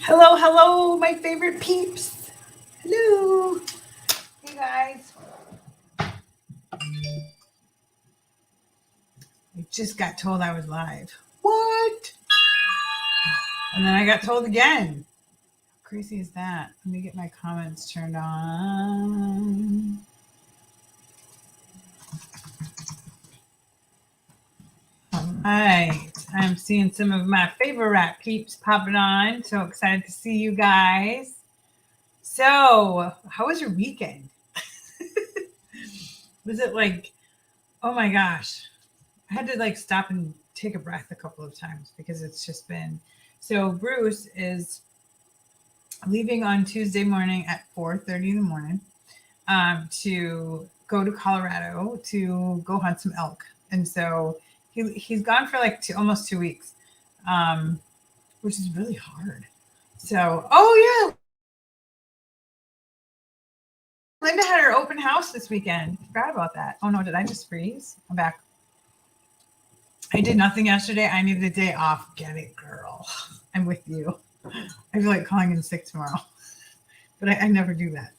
Hello, hello, my favorite peeps. Hello. Hey guys. I just got told I was live. What? And then I got told again. How crazy is that? Let me get my comments turned on. All right. I'm seeing some of my favorite peeps popping on. So excited to see you guys. So, how was your weekend? Was it like, oh my gosh, I had to like stop and take a breath a couple of times because it's just been so. Bruce is leaving on Tuesday morning at 4:30 in the morning to go to Colorado to go hunt some elk. And so he's gone for like almost 2 weeks, um, which is really hard. So, oh yeah, Linda had her open house this weekend. Forgot about that. Oh no, did I just freeze? I'm back. I did nothing yesterday. I needed a day off. Get it, girl. I'm with you. I feel like calling in sick tomorrow, but I never do that.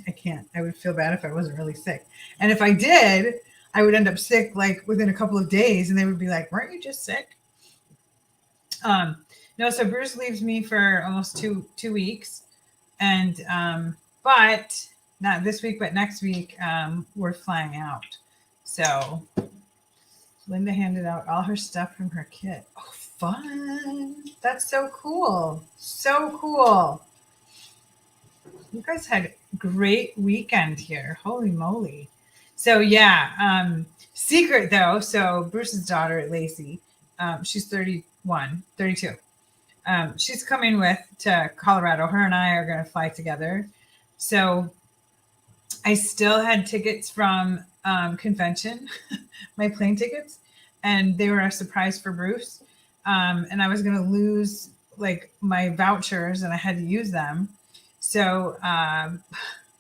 I can't. I would feel bad if I wasn't really sick, and if I did, I would end up sick like within a couple of days, and they would be like, "Weren't you just sick?" No. So Bruce leaves me for almost 2 weeks, and but not this week, but next week we're flying out. So Linda handed out all her stuff from her kit. Oh, fun! That's so cool. So cool. You guys had a great weekend here. Holy moly. So yeah, secret though. So Bruce's daughter, Lacey, she's 31, 32. She's coming with to Colorado. Her and I are going to fly together. So I still had tickets from convention, my plane tickets, and they were a surprise for Bruce. And I was going to lose like my vouchers and I had to use them. So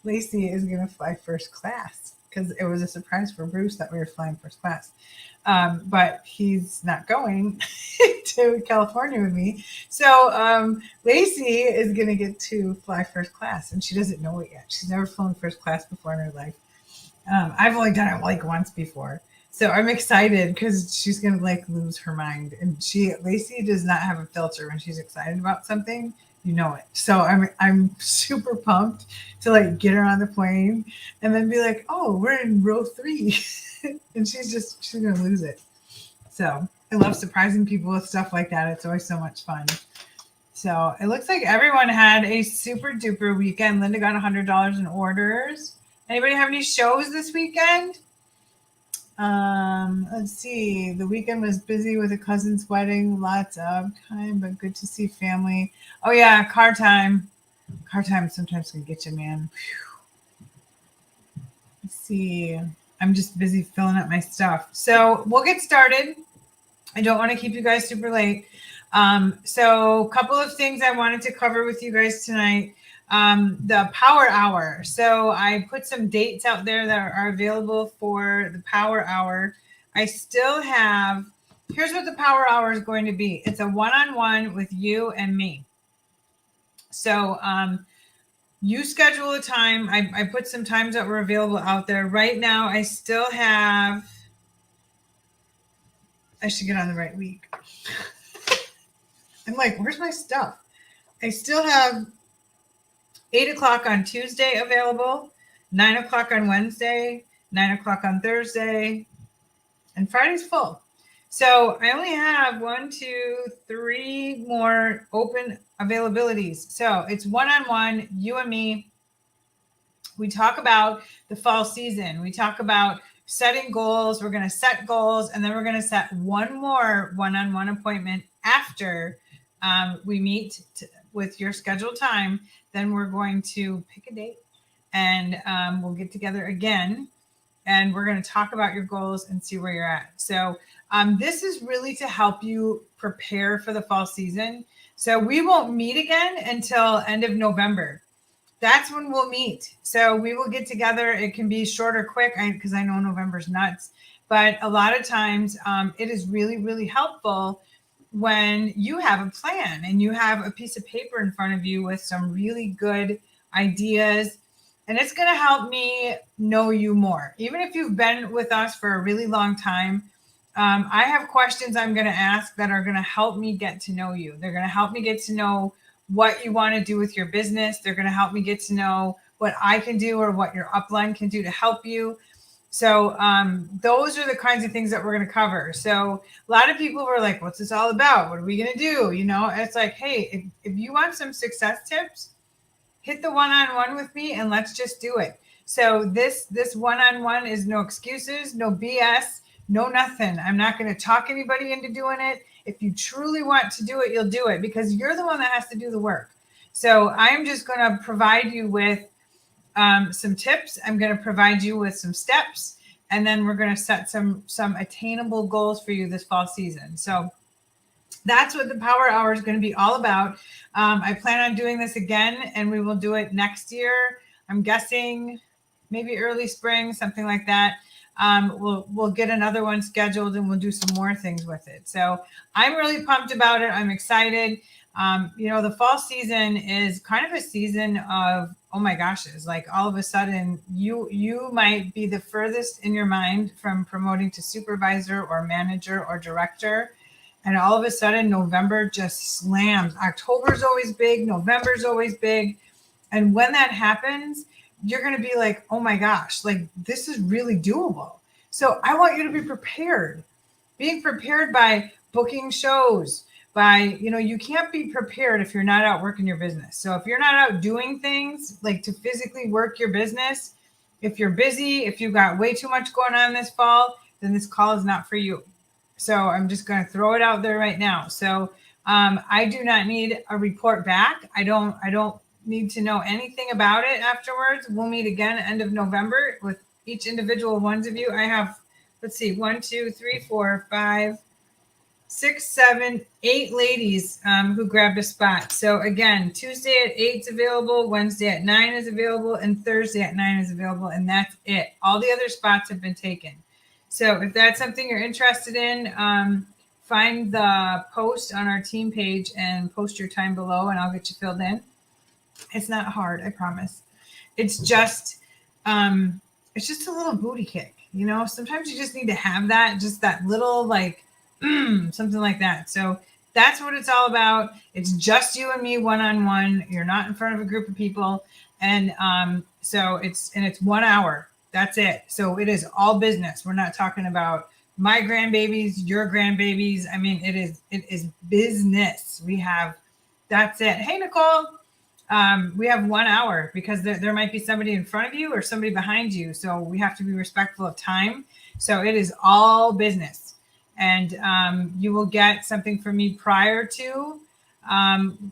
Lacey is going to fly first class because it was a surprise for Bruce that we were flying first class. But he's not going to California with me. So Lacey is going to get to fly first class, and she doesn't know it yet. She's never flown first class before in her life. I've only done it like once before. So I'm excited because she's going to like lose her mind. And Lacey does not have a filter when she's excited about something. You know it. So I'm super pumped to like get her on the plane and then be like, oh, we're in row 3. And she's gonna lose it. So I love surprising people with stuff like that. It's always so much fun. So it looks like everyone had a super duper weekend. Linda got $100 in orders. Anybody have any shows this weekend? Let's see. The weekend was busy with a cousin's wedding. Lots of time, but good to see family. Oh yeah, car time. Car time sometimes can get you, man. Let's see. I'm just busy filling up my stuff. So we'll get started. I don't want to keep you guys super late. So a couple of things I wanted to cover with you guys tonight. The Power Hour. So I put some dates out there that are available for the Power Hour. I still have, here's what the Power Hour is going to be. It's a one-on-one with you and me. So you schedule a time. I put some times that were available out there. Right now, I still have, I should get on the right week. I'm like, where's my stuff? I still have 8 o'clock on Tuesday available, 9 o'clock on Wednesday, 9 o'clock on Thursday, and Friday's full. So I only have 1, 2, 3 more open availabilities. So it's one-on-one, you and me. We talk about the fall season. We talk about setting goals. We're going to set goals, and then we're going to set one more one-on-one appointment after we meet with your scheduled time. Then we're going to pick a date, and we'll get together again, and we're going to talk about your goals and see where you're at. So this is really to help you prepare for the fall season. So we won't meet again until end of November. That's when we'll meet. So we will get together. It can be short or quick because I know November's nuts. But a lot of times it is really, really helpful when you have a plan and you have a piece of paper in front of you with some really good ideas. And it's going to help me know you more. Even if you've been with us for a really long time, I have questions I'm going to ask that are going to help me get to know you. They're going to help me get to know what you want to do with your business. They're going to help me get to know what I can do or what your upline can do to help you. So those are the kinds of things that we're going to cover. So a lot of people were like, what's this all about? What are we going to do? You know, it's like, hey, if you want some success tips, hit the one-on-one with me and let's just do it. So this one-on-one is no excuses, no BS, no nothing. I'm not going to talk anybody into doing it. If you truly want to do it, you'll do it because you're the one that has to do the work. So I'm just going to provide you with some tips. I'm going to provide you with some steps, and then we're going to set some attainable goals for you this fall season. So that's what the Power Hour is going to be all about. I plan on doing this again, and we will do it next year. I'm guessing maybe early spring, something like that. We'll get another one scheduled, and we'll do some more things with it. So I'm really pumped about it. I'm excited. The fall season is kind of a season of, oh my gosh, it's like all of a sudden you might be the furthest in your mind from promoting to supervisor or manager or director. And all of a sudden, November just slams. October's always big. November's always big. And when that happens, you're going to be like, oh my gosh, like this is really doable. So I want you to be prepared. Being prepared by booking shows, by, you can't be prepared if you're not out working your business. So if you're not out doing things like to physically work your business, if you're busy, if you've got way too much going on this fall, then this call is not for you. So I'm just going to throw it out there right now. So I do not need a report back. I don't need to know anything about it afterwards. We'll meet again end of November with each individual ones of you. I have, 1, 2, 3, 4, 5, 6, 7, 8 ladies who grabbed a spot. So again, Tuesday at 8 is available, Wednesday at 9 is available, and Thursday at 9 is available. And that's it. All the other spots have been taken. So if that's something you're interested in, find the post on our team page and post your time below, and I'll get you filled in. It's not hard, I promise. It's just a little booty kick, Sometimes you just need to have that, just that little something like that. So that's what it's all about. It's just you and me one-on-one. You're not in front of a group of people, and so it's 1 hour. That's it. So it is all business. We're not talking about my grandbabies, your grandbabies. I mean, it is business. That's it. Hey, Nicole, we have 1 hour because there might be somebody in front of you or somebody behind you. So we have to be respectful of time. So it is all business. And you will get something from me prior to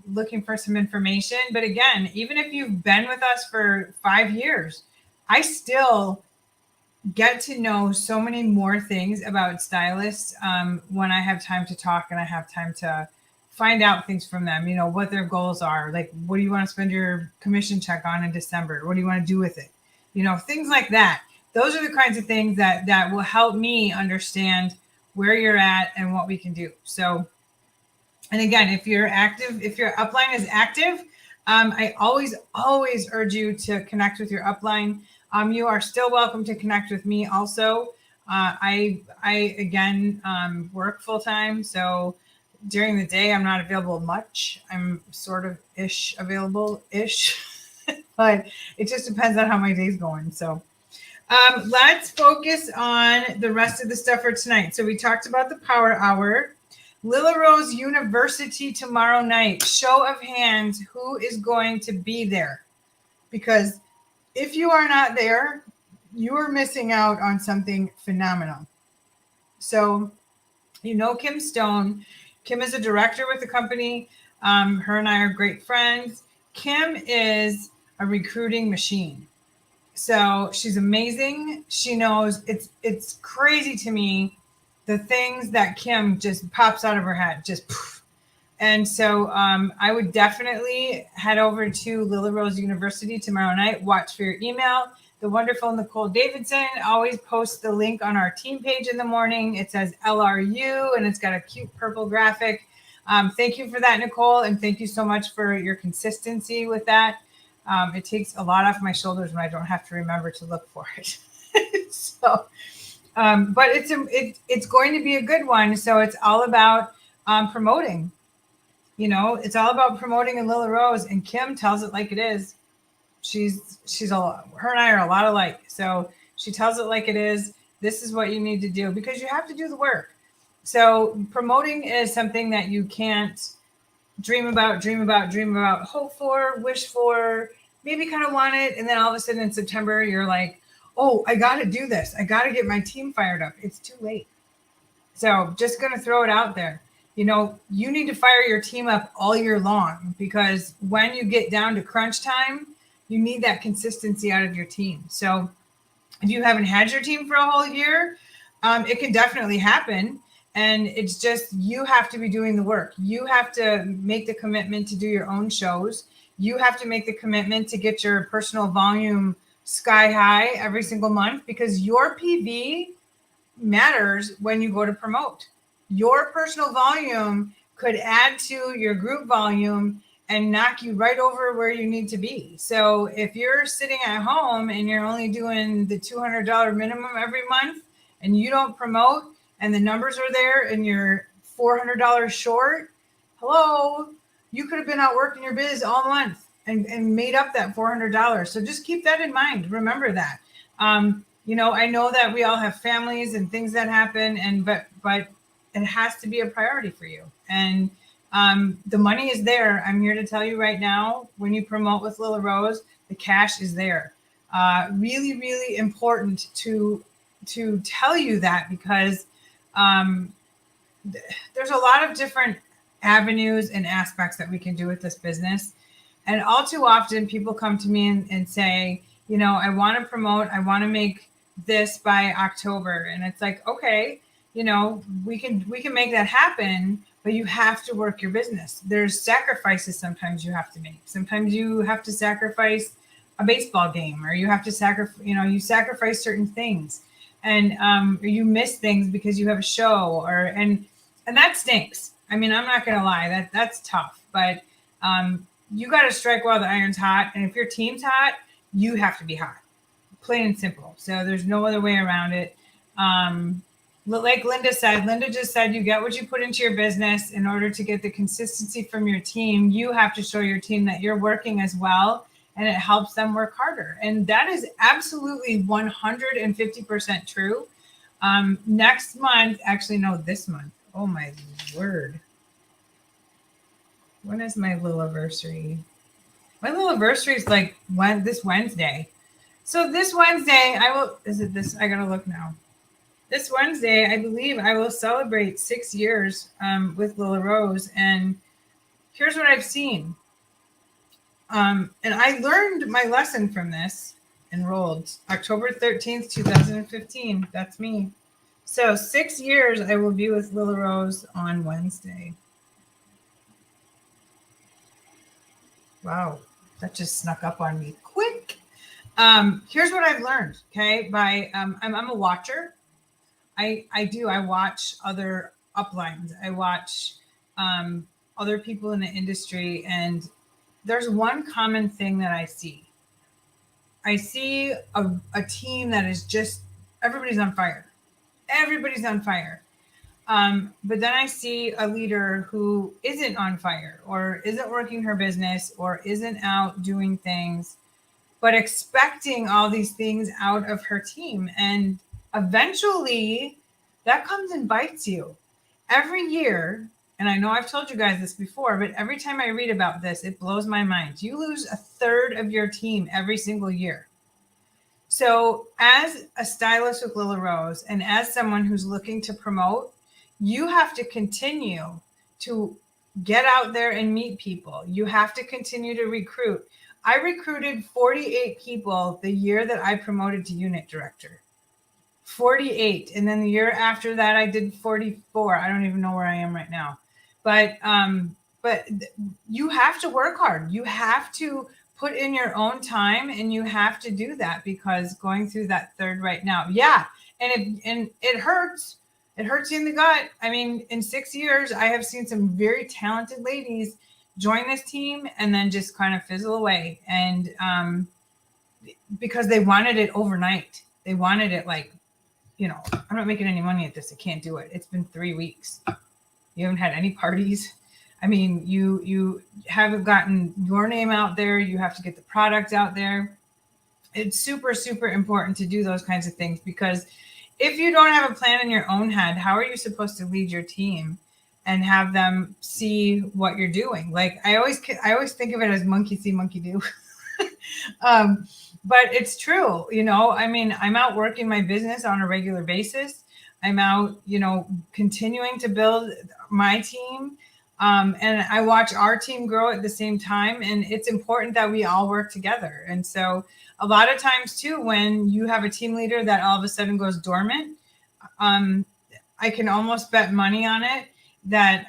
looking for some information. But again, even if you've been with us for 5 years, I still get to know so many more things about stylists when I have time to talk and I have time to find out things from them, what their goals are. Like, what do you want to spend your commission check on in December? What do you want to do with it? Things like that. Those are the kinds of things that will help me understand where you're at and what we can do. So, and again, if your upline is active, I always urge you to connect with your upline. You are still welcome to connect with me also. I again work full time, so during the day I'm not available much. I'm sort of available-ish, but it just depends on how my day's going. So let's focus on the rest of the stuff for tonight. So we talked about the Power Hour. Lila Rose University tomorrow night. Show of hands, who is going to be there? Because if you are not there, you are missing out on something phenomenal. So, Kim Stone. Kim is a director with the company. Her and I are great friends. Kim is a recruiting machine. So she's amazing. She knows it's crazy to me, the things that Kim just pops out of her head, just poof. And so I would definitely head over to Lila Rose University tomorrow night. Watch for your email. The wonderful Nicole Davidson always posts the link on our team page in the morning. It says LRU and it's got a cute purple graphic. Thank you for that, Nicole. And thank you so much for your consistency with that. It takes a lot off my shoulders when I don't have to remember to look for it. So, but it's going to be a good one. So it's all about promoting. You know, it's all about promoting in Lila Rose, and Kim tells it like it is. Her and I are a lot alike. So she tells it like it is. This is what you need to do because you have to do the work. So promoting is something that you can't dream about, hope for, wish for, maybe kind of want it. And then all of a sudden in September, you're like, oh, I got to do this. I got to get my team fired up. It's too late. So just going to throw it out there. You know, you need to fire your team up all year long because when you get down to crunch time, you need that consistency out of your team. So if you haven't had your team for a whole year, it can definitely happen. And it's just, you have to be doing the work. You have to make the commitment to do your own shows. You have to make the commitment to get your personal volume sky high every single month because your PV matters when you go to promote. Your personal volume could add to your group volume and knock you right over where you need to be. So if you're sitting at home and you're only doing the $200 minimum every month and you don't promote and the numbers are there and you're $400 short, hello, you could have been out working your biz all month and made up that $400. So just keep that in mind. Remember that. You know, I know that we all have families and things that happen, but it has to be a priority for you. And the money is there. I'm here to tell you right now, when you promote with Lila Rose, the cash is there. Really, really important to tell you that because there's a lot of different avenues and aspects that we can do with this business. And all too often people come to me and say, you know, I want to promote, I want to make this by October. And it's like, okay, you know, we can make that happen, but you have to work your business. There's sacrifices sometimes you have to make. Sometimes you have to sacrifice a baseball game, or you have to sacrifice certain things, and or you miss things because you have a show, and that stinks. I mean, I'm not gonna lie, that's tough, but you got to strike while the iron's hot, and if your team's hot, you have to be hot, plain and simple. So there's no other way around it. Like Linda just said, you get what you put into your business. In order to get the consistency from your team, you have to show your team that you're working as well, and it helps them work harder. And that is absolutely 150% true. Next month, actually, no, this month. Oh my word. When is my Liliversary? My Liliversary is like this Wednesday. So this Wednesday, I gotta look now. This Wednesday, I believe I will celebrate 6 years with Lila Rose. And here's what I've seen. And I learned my lesson from this. Enrolled October 13th, 2015. That's me. So 6 years I will be with Lila Rose on Wednesday. Wow, that just snuck up on me quick. Here's what I've learned. Okay, I'm a watcher. I watch other uplines. I watch other people in the industry, and there's one common thing that I see. I see a team that is just, everybody's on fire. Everybody's on fire. But then I see a leader who isn't on fire, or isn't working her business, or isn't out doing things, but expecting all these things out of her team. And eventually that comes and bites you every year. And I know I've told you guys this before, but every time I read about this, it blows my mind. You lose a third of your team every single year. So as a stylist with Lila Rose, and as someone who's looking to promote, you have to continue to get out there and meet people. You have to continue to recruit. I recruited 48 people the year that I promoted to unit director. 48. And then the year after that, I did 44. I don't even know where I am right now. But you have to work hard. You have to put in your own time, and you have to do that because going through that third right now. Yeah. And it hurts. It hurts you in the gut. I mean, in 6 years, I have seen some very talented ladies join this team and then just kind of fizzle away. And because they wanted it overnight, they wanted it like, I'm not making any money at this. I can't do it. It's been 3 weeks. You haven't had any parties. I mean, you haven't gotten your name out there. You have to get the product out there. It's super, super important to do those kinds of things, because if you don't have a plan in your own head, how are you supposed to lead your team and have them see what you're doing? Like I always think of it as monkey see, monkey do. But it's true. I mean, I'm out working my business on a regular basis. I'm out, continuing to build my team. And I watch our team grow at the same time. And it's important that we all work together. And so a lot of times too, when you have a team leader that all of a sudden goes dormant, I can almost bet money on it that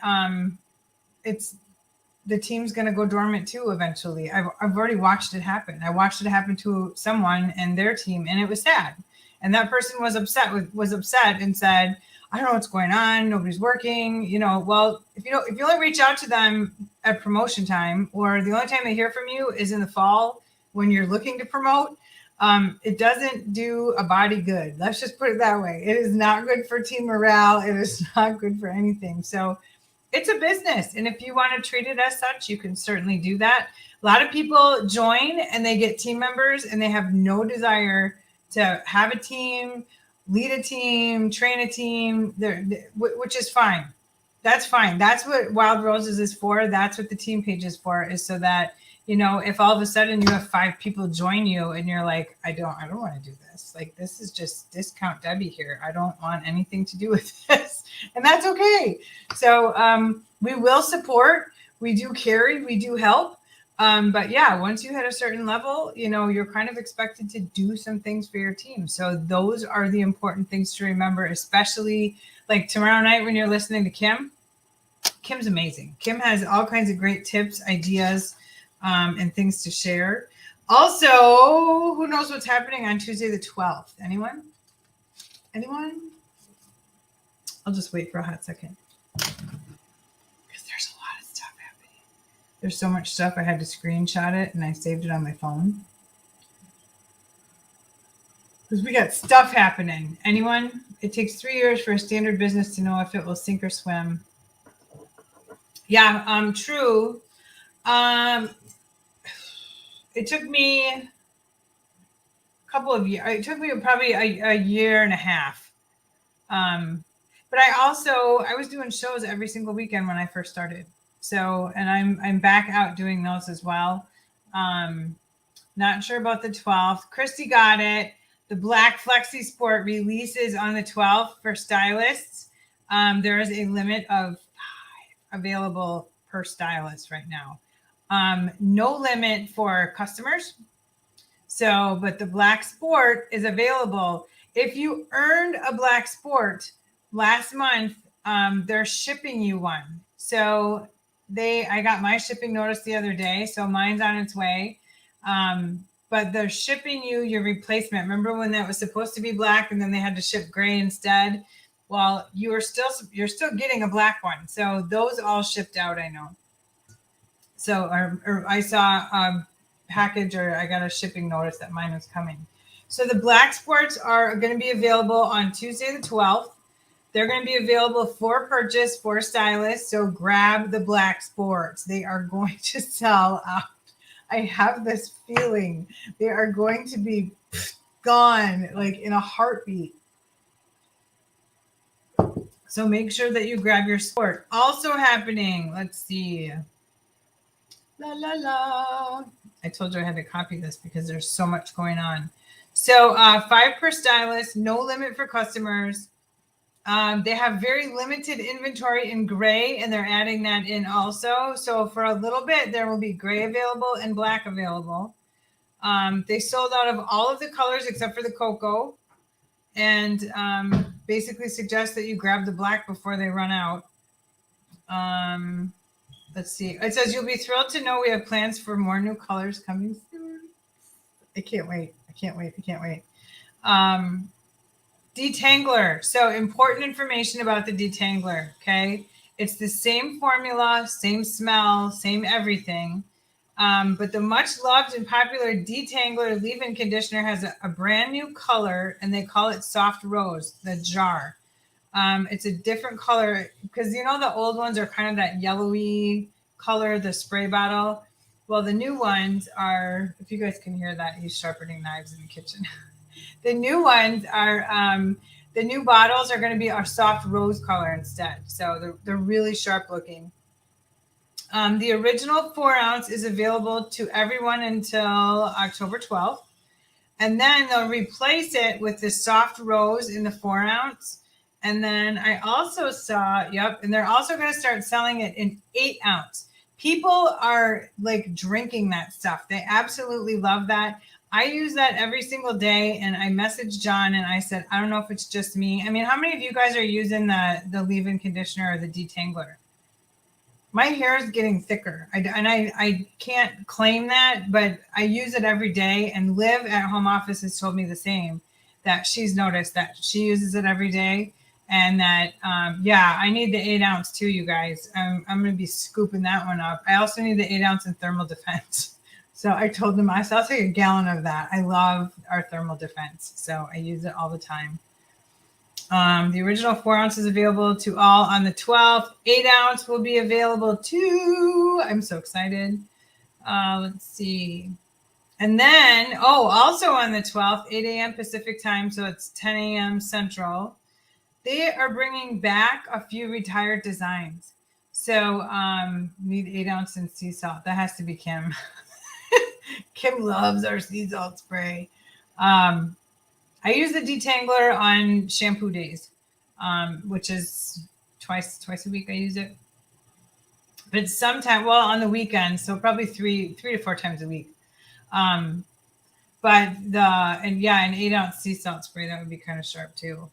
the team's going to go dormant too eventually. I've already watched it happen. I watched it happen to someone and their team, and it was sad. And that person was upset and said, I don't know what's going on. Nobody's working. Well, if you only reach out to them at promotion time, or the only time they hear from you is in the fall when you're looking to promote, it doesn't do a body good. Let's just put it that way. It is not good for team morale. It is not good for anything. So it's a business. And if you want to treat it as such, you can certainly do that. A lot of people join and they get team members and they have no desire to have a team, lead a team, train a team, which is fine. That's fine. That's what Wild Roses is for. That's what the team page is for, is so that, if all of a sudden you have 5 people join you and you're like, I don't want to do this. Like, this is just discount Debbie here. I don't want anything to do with this. And that's okay. So we will support. We do carry. We do help. But yeah, once you hit a certain level, you're kind of expected to do some things for your team. So those are the important things to remember, especially like tomorrow night when you're listening to Kim. Kim's amazing. Kim has all kinds of great tips, ideas, and things to share. Also, who knows what's happening on Tuesday the 12th? Anyone? I'll just wait for a hot second. Because there's a lot of stuff happening. There's so much stuff, I had to screenshot it and I saved it on my phone. Because we got stuff happening. Anyone? It takes 3 years for a standard business to know if it will sink or swim. Yeah, true. It took me a couple of years. It took me probably a year and a half. But I was doing shows every single weekend when I first started. So, and I'm back out doing those as well. Not sure about the 12th. Christy got it. The Black Flexi Sport releases on the 12th for stylists. There is a limit of 5 available per stylist right now. No limit for customers. So, but the Black Sport is available. If you earned a Black Sport last month, they're shipping you one. So I got my shipping notice the other day. So mine's on its way. But they're shipping you your replacement. Remember when that was supposed to be black and then they had to ship gray instead? Well, you're still getting a black one. So those all shipped out, I know. So, or I saw a package, or I got a shipping notice that mine was coming. So the Black Sports are going to be available on Tuesday the 12th. They're going to be available for purchase for stylists. So grab the Black Sports. They are going to sell out. I have this feeling they are going to be gone like in a heartbeat. So make sure that you grab your sport. Also happening, let's see. La, la, la. I told you I had to copy this because there's so much going on. So 5 per stylist, no limit for customers. They have very limited inventory in gray, and they're adding that in also. So for a little bit, there will be gray available and black available. They sold out of all of the colors except for the cocoa, and basically suggest that you grab the black before they run out. let's see. It says you'll be thrilled to know we have plans for more new colors coming soon. I can't wait. I can't wait. I can't wait. Detangler. So important information about the detangler. Okay. It's the same formula, same smell, same everything. But the much loved and popular Detangler leave-in conditioner has a brand new color, and they call it Soft Rose, the jar. It's a different color because you know the old ones are kind of that yellowy color, the spray bottle. Well, the new ones are, if you guys can hear that, he's sharpening knives in the kitchen. The new ones are, the new bottles are going to be our soft rose color instead. So they're really sharp looking. The original 4 ounce is available to everyone until October 12th. And then they'll replace it with the soft rose in the 4 ounce. And then I also saw, and they're also going to start selling it in 8 ounce. People are like drinking that stuff. They absolutely love that. I use that every single day. And I messaged John and I said, I don't know if it's just me. I mean, how many of you guys are using the leave-in conditioner or the detangler? My hair is getting thicker. I can't claim that, but I use it every day. And Liv at home office has told me the same, that she's noticed that she uses it every day. And that, I need the 8 ounce too, you guys. I'm going to be scooping that one up. I also need the 8 ounce in Thermal Defense. So I told them, I said, I'll take a gallon of that. I love our Thermal Defense. So I use it all the time. The original 4 ounce is available to all on the 12th. 8 ounce will be available too. I'm so excited. Let's see. And then, also on the 12th, 8 a.m. Pacific time. So it's 10 a.m. Central. They are bringing back a few retired designs. So need 8 ounce in sea salt. That has to be Kim. Kim loves our sea salt spray. I use the detangler on shampoo days, which is twice a week I use it. But sometimes, on the weekend, so probably three to 4 times a week. But an 8 ounce sea salt spray, that would be kind of sharp too.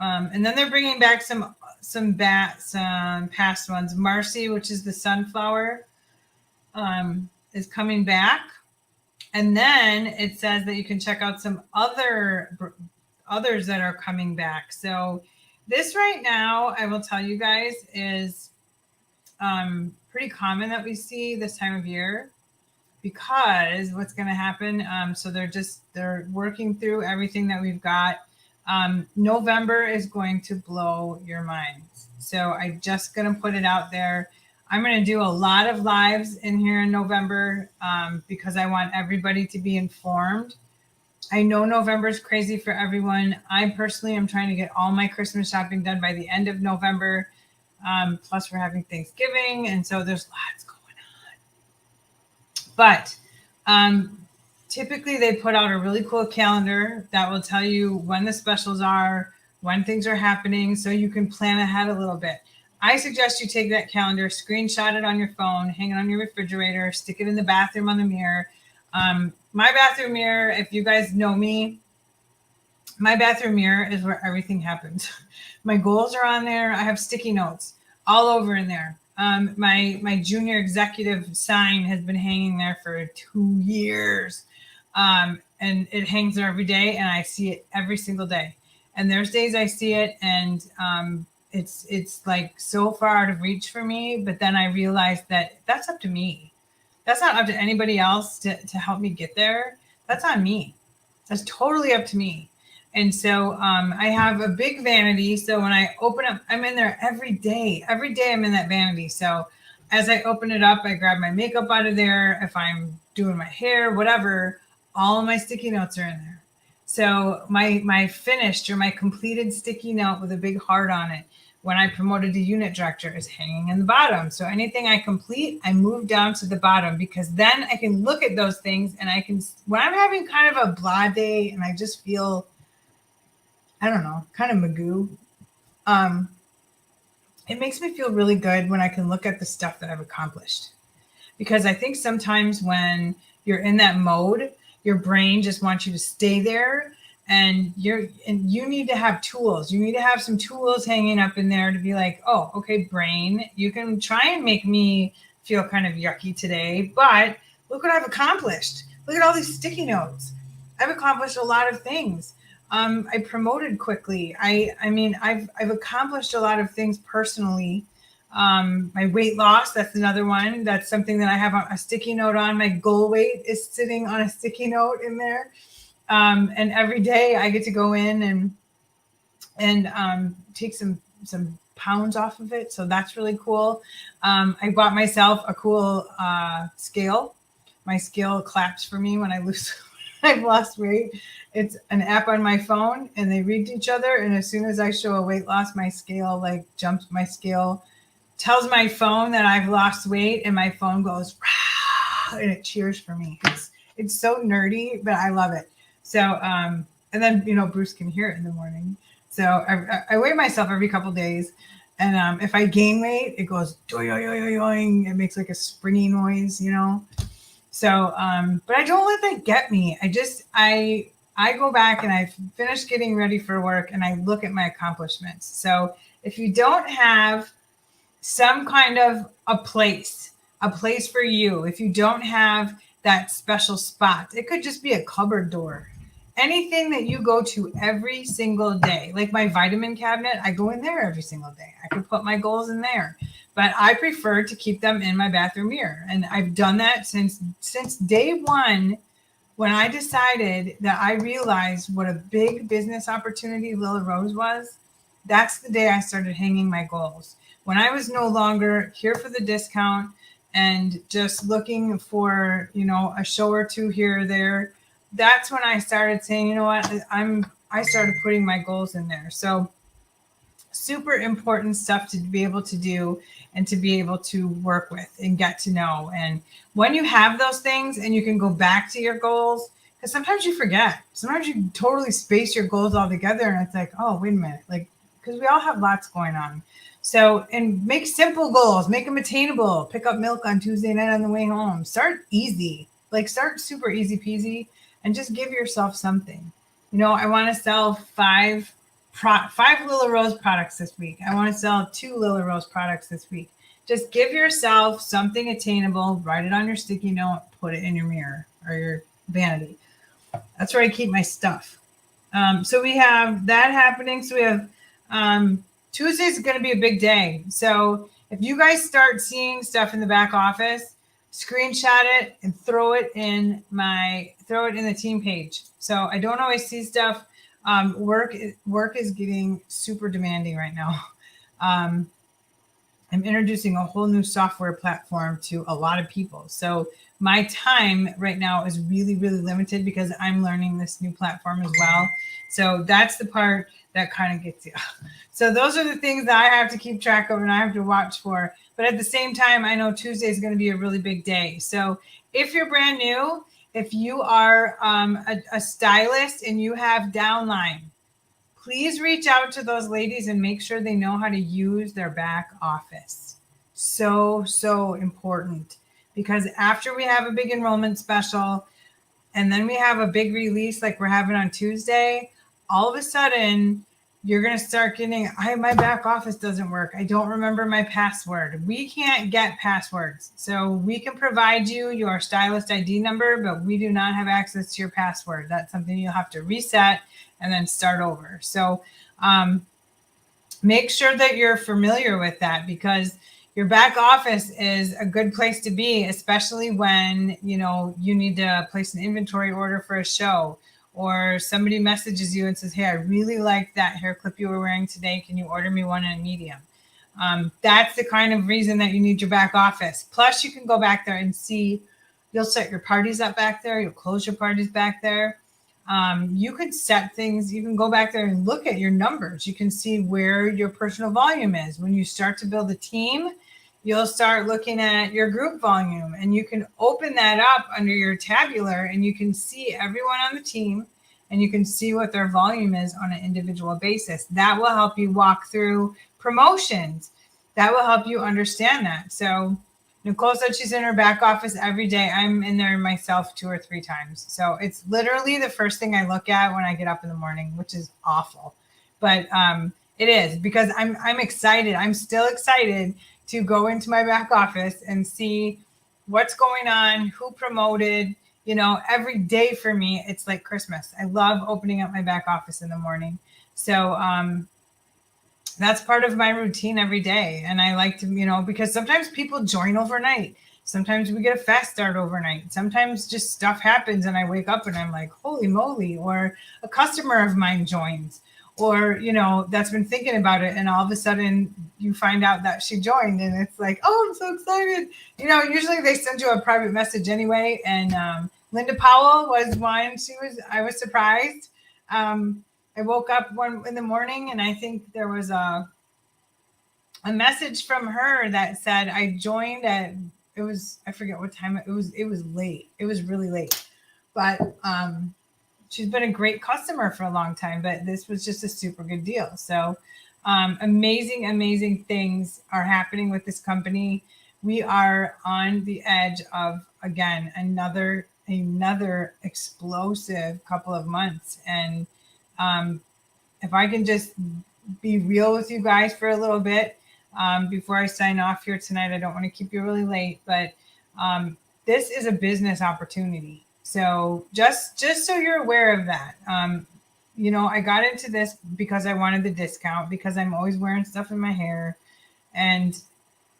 And then they're bringing back some past ones. Marcy, which is the sunflower, is coming back. And then it says that you can check out some others that are coming back. So this right now, I will tell you guys, is pretty common that we see this time of year, because what's going to happen? So they're working through everything that we've got. November is going to blow your minds. So I'm just going to put it out there. I'm going to do a lot of lives in here in November because I want everybody to be informed. I know November is crazy for everyone. I personally am trying to get all my Christmas shopping done by the end of November. Plus, we're having Thanksgiving, and so there's lots going on. But typically, they put out a really cool calendar that will tell you when the specials are, when things are happening, so you can plan ahead a little bit. I suggest you take that calendar, screenshot it on your phone, hang it on your refrigerator, stick it in the bathroom on the mirror. My bathroom mirror, if you guys know me, my bathroom mirror is where everything happens. My goals are on there. I have sticky notes all over in there. My junior executive sign has been hanging there for 2 years. And it hangs there every day, and I see it every single day. And there's days I see it, and it's like so far out of reach for me. But then I realized that that's up to me. That's not up to anybody else to help me get there. That's on me. That's totally up to me. And so I have a big vanity. So when I open up, I'm in there every day. Every day I'm in that vanity. So as I open it up, I grab my makeup out of there. If I'm doing my hair, whatever, all of my sticky notes are in there. So my finished or my completed sticky note with a big heart on it, when I promoted to unit director, is hanging in the bottom. So anything I complete, I move down to the bottom, because then I can look at those things, and I can, when I'm having kind of a blah day and I just feel, I don't know, kind of magoo, it makes me feel really good when I can look at the stuff that I've accomplished. Because I think sometimes when you're in that mode, your brain just wants you to stay there. and you need to have tools. You need to have some tools hanging up in there to be like, oh, okay, brain, you can try and make me feel kind of yucky today, but look what I've accomplished. Look at all these sticky notes. I've accomplished a lot of things. I promoted quickly. I've accomplished a lot of things personally. My weight loss, that's another one. That's something that I have a sticky note on. My goal weight is sitting on a sticky note in there. And every day I get to go in and take some pounds off of it. So that's really cool. I bought myself a cool scale. My scale claps for me when I've lost weight. It's an app on my phone and they read to each other. And as soon as I show a weight loss, my scale jumps. My scale tells my phone that I've lost weight, and my phone goes, rah, and it cheers for me. It's so nerdy, but I love it. So, and then, Bruce can hear it in the morning. So I weigh myself every couple days. And if I gain weight, it goes, doing. It makes like a springy noise, So, but I don't let that get me. I go back and I finish getting ready for work and I look at my accomplishments. So if you don't have some kind of a place for you, if you don't have that special spot, it could just be a cupboard door. Anything that you go to every single day, like my vitamin cabinet, I go in there every single day. I could put my goals in there, but I prefer to keep them in my bathroom mirror. And I've done that since day one, when I decided that I realized what a big business opportunity Lila Rose was. That's the day I started hanging my goals. When I was no longer here for the discount and just looking for, a show or two here or there, that's when I started saying, you know what, I started putting my goals in there. So super important stuff to be able to do and to be able to work with and get to know. And when you have those things and you can go back to your goals, because sometimes you forget, sometimes you totally space your goals all together and it's like, oh, wait a minute, because we all have lots going on. So, and make simple goals, make them attainable. Pick up milk on Tuesday night on the way home. Start easy, start super easy peasy and just give yourself something. I want to sell five Lila Rose products this week. I want to sell 2 Lila Rose products this week. Just give yourself something attainable, write it on your sticky note, put it in your mirror or your vanity. That's where I keep my stuff. So we have that happening. So we have, Tuesday is going to be a big day. So if you guys start seeing stuff in the back office, screenshot it and throw it in the team page. So I don't always see stuff. Work is getting super demanding right now. I'm introducing a whole new software platform to a lot of people. So my time right now is really, really limited because I'm learning this new platform as well. So that's the part that kind of gets you. So those are the things that I have to keep track of and I have to watch for. But at the same time, I know Tuesday is going to be a really big day. So if you're brand new, if you are a stylist and you have downline, please reach out to those ladies and make sure they know how to use their back office. So, so important. Because after we have a big enrollment special and then we have a big release like we're having on Tuesday, all of a sudden you're going to start getting, my back office doesn't work. I don't remember my password. We can't get passwords. So we can provide you your stylist ID number, but we do not have access to your password. That's something you'll have to reset and then start over. So make sure that you're familiar with that because your back office is a good place to be, especially when, you need to place an inventory order for a show. Or somebody messages you and says, hey, I really like that hair clip you were wearing today. Can you order me one in a medium? That's the kind of reason that you need your back office. Plus, you can go back there and see, you'll set your parties up back there. You'll close your parties back there. You can set things. You can go back there and look at your numbers. You can see where your personal volume is. When you start to build a team, you'll start looking at your group volume and you can open that up under your tabular and you can see everyone on the team and you can see what their volume is on an individual basis. That will help you walk through promotions. That will help you understand that. So Nicole said she's in her back office every day. I'm in there myself 2 or 3 times. So it's literally the first thing I look at when I get up in the morning, which is awful. But it is, because I'm excited. I'm still excited to go into my back office and see what's going on, who promoted. Every day for me, it's like Christmas. I love opening up my back office in the morning. So that's part of my routine every day. And I like to, because sometimes people join overnight. Sometimes we get a fast start overnight. Sometimes just stuff happens and I wake up and I'm like, holy moly, or a customer of mine joins, or, that's been thinking about it. And all of a sudden you find out that she joined and it's like, oh, I'm so excited. Usually they send you a private message anyway. And Linda Powell was one. I was surprised. I woke up in the morning and I think there was a message from her that said I joined at, I forget what time it was late. It was really late. But she's been a great customer for a long time, but this was just a super good deal. So amazing things are happening with this company. We are on the edge of, again, another explosive couple of months. And if I can just be real with you guys for a little bit before I sign off here tonight, I don't want to keep you really late, but this is a business opportunity. So just so you're aware of that, I got into this because I wanted the discount, because I'm always wearing stuff in my hair, and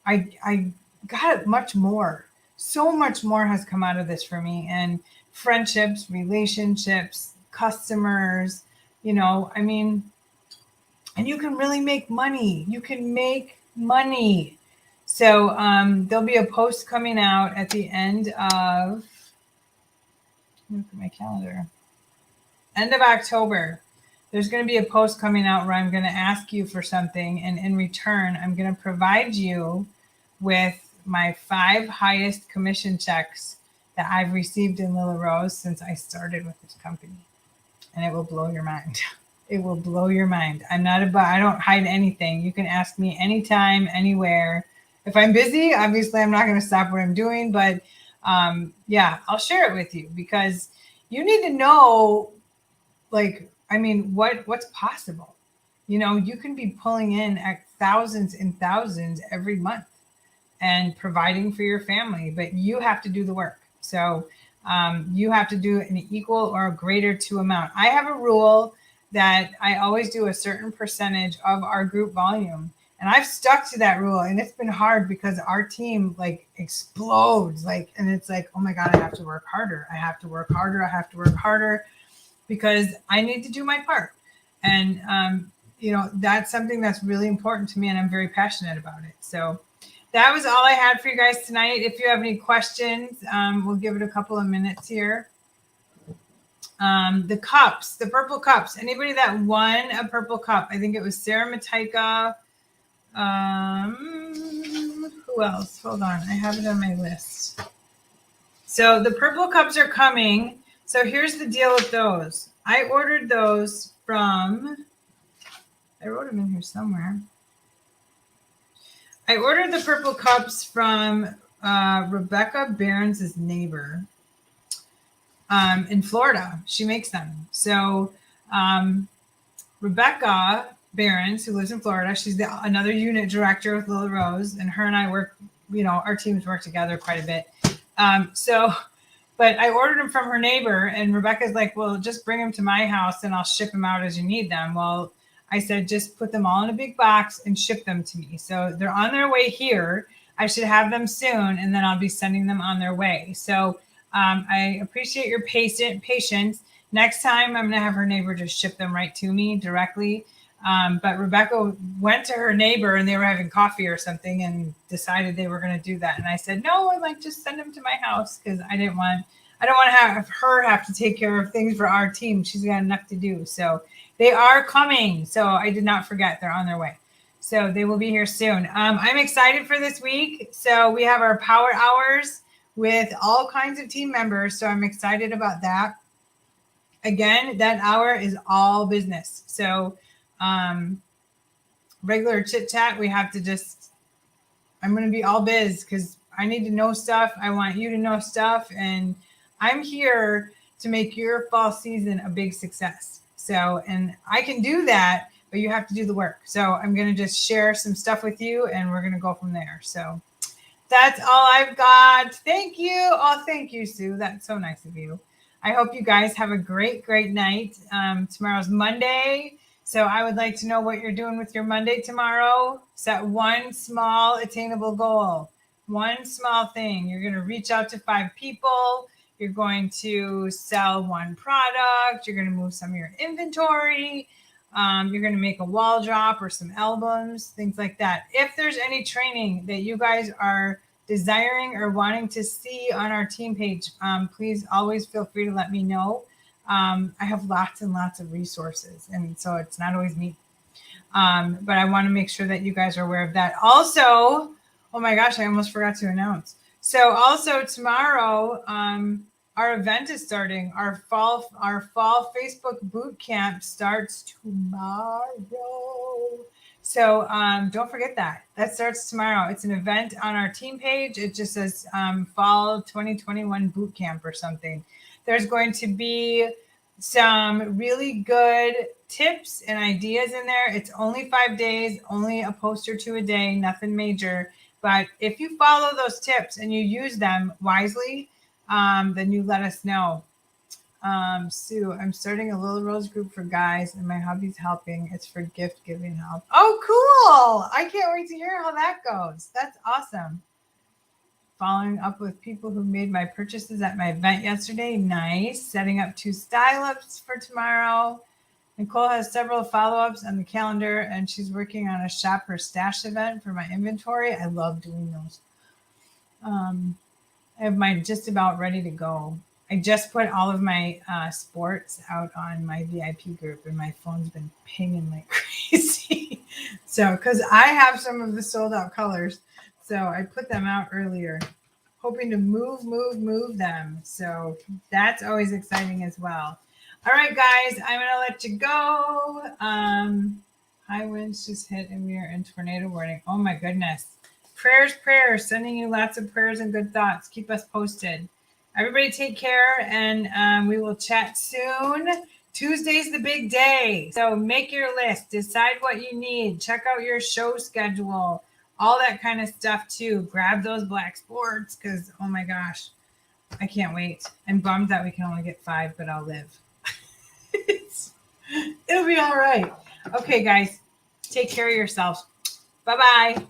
I got much more. So much more has come out of this for me, and friendships, relationships, customers. And you can really make money. You can make money. So there'll be a post coming out at the end of, look at my calendar, end of October. There's going to be a post coming out where I'm going to ask you for something. And in return, I'm going to provide you with my 5 highest commission checks that I've received in Lila Rose since I started with this company. And it will blow your mind. It will blow your mind. I don't hide anything. You can ask me anytime, anywhere. If I'm busy, obviously I'm not going to stop what I'm doing, but I'll share it with you, because you need to know, what's possible. You can be pulling in at thousands and thousands every month and providing for your family, but you have to do the work. So you have to do an equal or a greater to amount. I have a rule that I always do a certain percentage of our group volume. And I've stuck to that rule, and it's been hard because our team explodes, and it's like, oh my God, I have to work harder. I have to work harder because I need to do my part. And, that's something that's really important to me, and I'm very passionate about it. So that was all I had for you guys tonight. If you have any questions, we'll give it a couple of minutes here. The cups, the purple cups. Anybody that won a purple cup? I think it was Sarah Matika. Who else? Hold on. I have it on my list. So the purple cups are coming. So here's the deal with those. I ordered those from, I wrote them in here somewhere. I ordered the purple cups from Rebecca Behrens' neighbor in Florida. She makes them. So Rebecca Behrens, who lives in Florida, she's another unit director with Lila Rose, and her and I work, our teams work together quite a bit. But I ordered them from her neighbor, and Rebecca's like, well, just bring them to my house and I'll ship them out as you need them. Well, I said, just put them all in a big box and ship them to me. So they're on their way here. I should have them soon, and then I'll be sending them on their way. So I appreciate your patience. Next time, I'm going to have her neighbor just ship them right to me directly. But Rebecca went to her neighbor, and they were having coffee or something, and decided they were going to do that. And I said, no, just send them to my house, because I don't want to have her have to take care of things for our team. She's got enough to do. So they are coming. So I did not forget. They're on their way. So they will be here soon. I'm excited for this week. So we have our power hours with all kinds of team members. So I'm excited about that. Again, that hour is all business. So regular chit chat, we have to I'm going to be all biz, because I need to know stuff. I want you to know stuff. And I'm here to make your fall season a big success. So, and I can do that, but you have to do the work. So I'm going to just share some stuff with you and we're going to go from there. So that's all I've got. Thank you. Oh, thank you, Sue. That's so nice of you. I hope you guys have a great, great night. Tomorrow's Monday. So I would like to know what you're doing with your Monday tomorrow. Set one small attainable goal, one small thing. You're going to reach out to 5 people. You're going to sell one product. You're going to move some of your inventory. You're going to make a wall drop or some albums, things like that. If there's any training that you guys are desiring or wanting to see on our team page, please always feel free to let me know. I have lots and lots of resources, and so it's not always me. But I want to make sure that you guys are aware of that. Also, oh my gosh, I almost forgot to announce. So also tomorrow, our event is starting. Our fall Facebook boot camp starts tomorrow. So don't forget that. That starts tomorrow. It's an event on our team page. It just says fall 2021 boot camp or something. There's going to be some really good tips and ideas in there. It's only 5 days, only a post or 2 a day, nothing major. But if you follow those tips and you use them wisely, then you let us know. Sue, I'm starting a Little Rose group for guys and my hubby's helping. It's for gift giving help. Oh, cool. I can't wait to hear how that goes. That's awesome. Following up with people who made my purchases at my event yesterday. Nice. Setting up 2 style ups for tomorrow. Nicole has several follow-ups on the calendar and she's working on a shop her stash event for my inventory. I love doing those. I have mine just about ready to go. I just put all of my sports out on my VIP group and my phone's been pinging like crazy. So, because I have some of the sold out colors. So I put them out earlier, hoping to move them. So that's always exciting as well. All right, guys, I'm going to let you go. High winds just hit and we are in tornado warning. Oh my goodness. Prayers, sending you lots of prayers and good thoughts. Keep us posted. Everybody take care and we will chat soon. Tuesday's the big day. So make your list, decide what you need, check out your show schedule, all that kind of stuff too. Grab those black sports because, oh my gosh, I can't wait. I'm bummed that we can only get 5, but I'll live. It'll be all right. Okay, guys, take care of yourselves. Bye-bye.